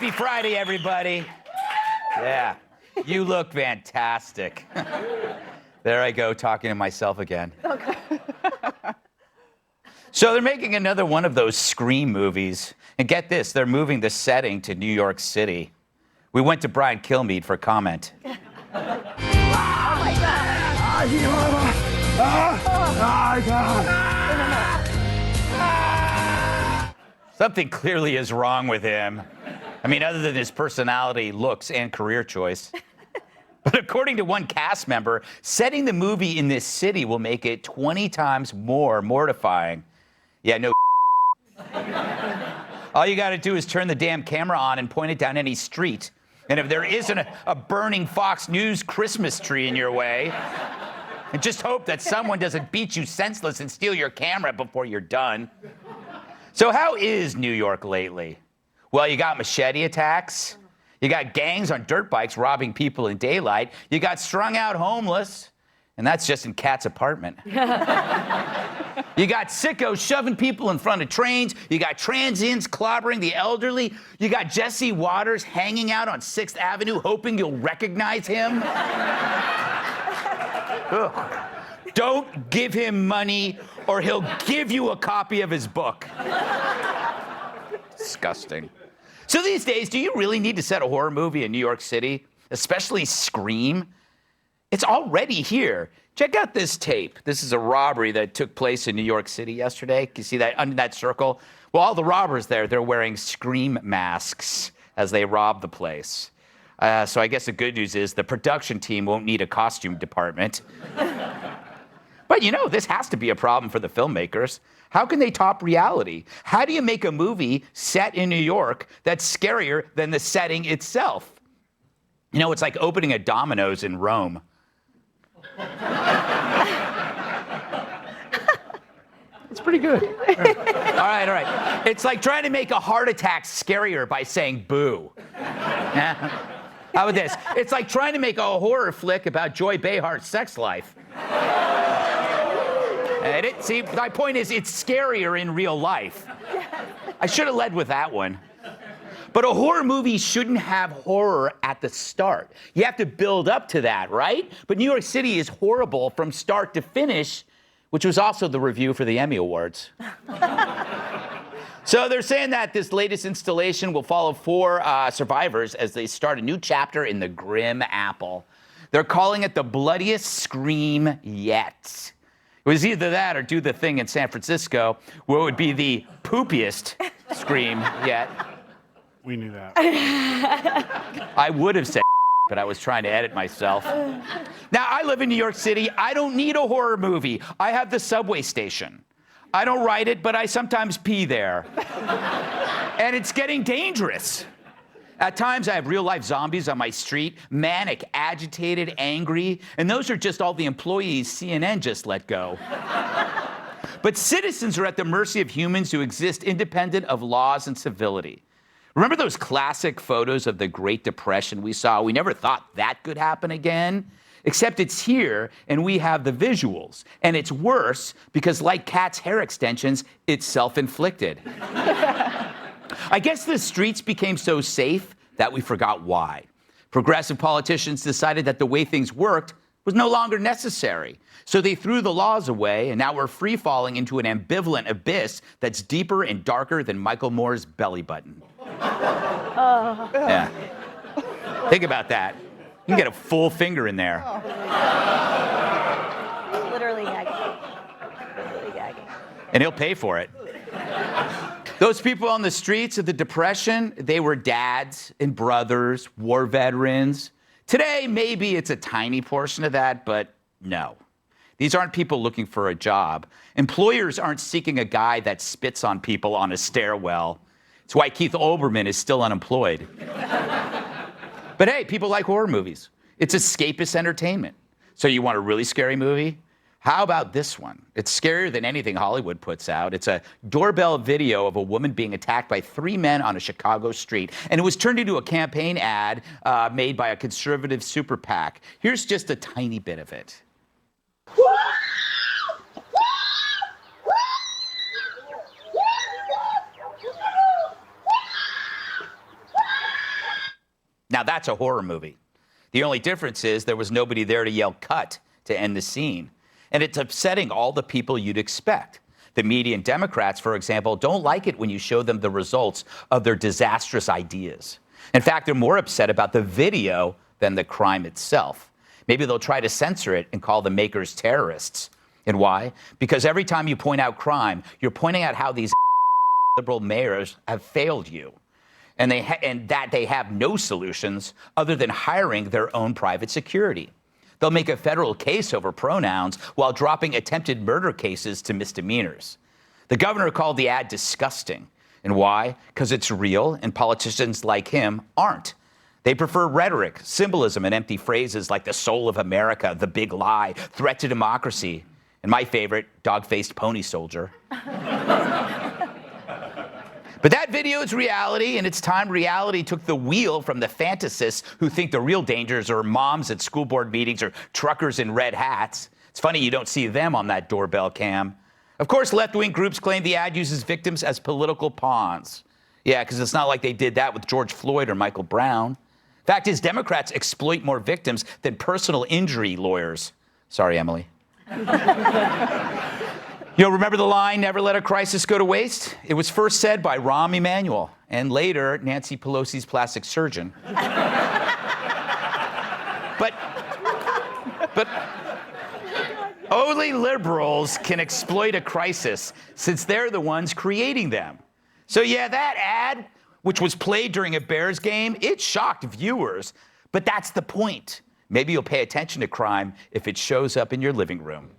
Happy Friday, everybody. Yeah, you look fantastic. There I go, talking to myself again. Okay. So they're making another one of those Scream movies. And get this, they're moving the setting to New York City. We went to Brian Kilmeade for comment. Oh my God. Something clearly is wrong with him. I mean, other than his personality, looks, and career choice. But according to one cast member, setting the movie in this city will make it 20 times more mortifying. Yeah, no. All you got to do is turn the damn camera on and point it down any street. And if there isn't a burning Fox News Christmas tree in your way, and just hope that someone doesn't beat you senseless and steal your camera before you're done. So how is New York lately? Well, you got machete attacks. You got gangs on dirt bikes robbing people in daylight. You got strung out homeless. And that's just in Kat's apartment. You got sickos shoving people in front of trains. You got transients clobbering the elderly. You got Jesse Waters hanging out on 6th Avenue hoping you'll recognize him. Ugh. Don't give him money or he'll give you a copy of his book. Disgusting. So these days, do you really need to set a horror movie in New York City? Especially Scream? It's already here. Check out this tape. This is a robbery that took place in New York City yesterday. Can you see that under that circle? Well, all the robbers there, they're wearing Scream masks as they rob the place. So I guess the good news is the production team won't need a costume department. But you know, this has to be a problem for the filmmakers. How can they top reality? How do you make a movie set in New York that's scarier than the setting itself? You know, it's like opening a Domino's in Rome. It's pretty good. All right. It's like trying to make a heart attack scarier by saying boo. How about this? It's like trying to make a horror flick about Joy Behar's sex life. See, my point is, it's scarier in real life. I should have led with that one. But a horror movie shouldn't have horror at the start. You have to build up to that, right? But New York City is horrible from start to finish, which was also the review for the Emmy Awards. So they're saying that this latest installation will follow 4 survivors as they start a new chapter in the grim apple. They're calling it the bloodiest Scream yet. It was either that or do the thing in San Francisco, where it would be the poopiest Scream yet. We knew that. I would have said, but I was trying to edit myself. Now, I live in New York City. I don't need a horror movie. I have the subway station. I don't write it, but I sometimes pee there. And it's getting dangerous. At times, I have real-life zombies on my street, manic, agitated, angry, and those are just all the employees CNN just let go. But citizens are at the mercy of humans who exist independent of laws and civility. Remember those classic photos of the Great Depression we saw? We never thought that could happen again. Except it's here, and we have the visuals. And it's worse because, like Kat's hair extensions, it's self-inflicted. I guess the streets became so safe that we forgot why. Progressive politicians decided that the way things worked was no longer necessary. So they threw the laws away, and now we're free-falling into an ambivalent abyss that's deeper and darker than Michael Moore's belly button. Yeah. Think about that. You can get a full finger in there. Literally gagging. And he'll pay for it. Those people on the streets of the Depression, they were dads and brothers, war veterans. Today, maybe it's a tiny portion of that, but no. These aren't people looking for a job. Employers aren't seeking a guy that spits on people on a stairwell. It's why Keith Olbermann is still unemployed. But hey, people like horror movies. It's escapist entertainment. So you want a really scary movie? How about this one? It's scarier than anything Hollywood puts out. It's a doorbell video of a woman being attacked by 3 men on a Chicago street. And it was turned into a campaign ad made by a conservative super PAC. Here's just a tiny bit of it. Now that's a horror movie. The only difference is there was nobody there to yell cut to end the scene. And it's upsetting all the people you'd expect. The media and Democrats, for example, don't like it when you show them the results of their disastrous ideas. In fact, they're more upset about the video than the crime itself. Maybe they'll try to censor it and call the makers terrorists. And why? Because every time you point out crime, you're pointing out how these liberal mayors have failed you. And that they have no solutions other than hiring their own private security. They'll make a federal case over pronouns while dropping attempted murder cases to misdemeanors. The governor called the ad disgusting. And why? Because it's real, and politicians like him aren't. They prefer rhetoric, symbolism, and empty phrases like the soul of America, the big lie, threat to democracy, and my favorite, dog-faced pony soldier. But that video is reality, and it's time reality took the wheel from the fantasists who think the real dangers are moms at school board meetings or truckers in red hats. It's funny you don't see them on that doorbell cam. Of course, left-wing groups claim the ad uses victims as political pawns. Yeah, because it's not like they did that with George Floyd or Michael Brown. Fact is, Democrats exploit more victims than personal injury lawyers. Sorry, Emily. Remember the line, never let a crisis go to waste? It was first said by Rahm Emanuel and later Nancy Pelosi's plastic surgeon. But only liberals can exploit a crisis since they're the ones creating them. So yeah, that ad, which was played during a Bears game, it shocked viewers. But that's the point. Maybe you'll pay attention to crime if it shows up in your living room.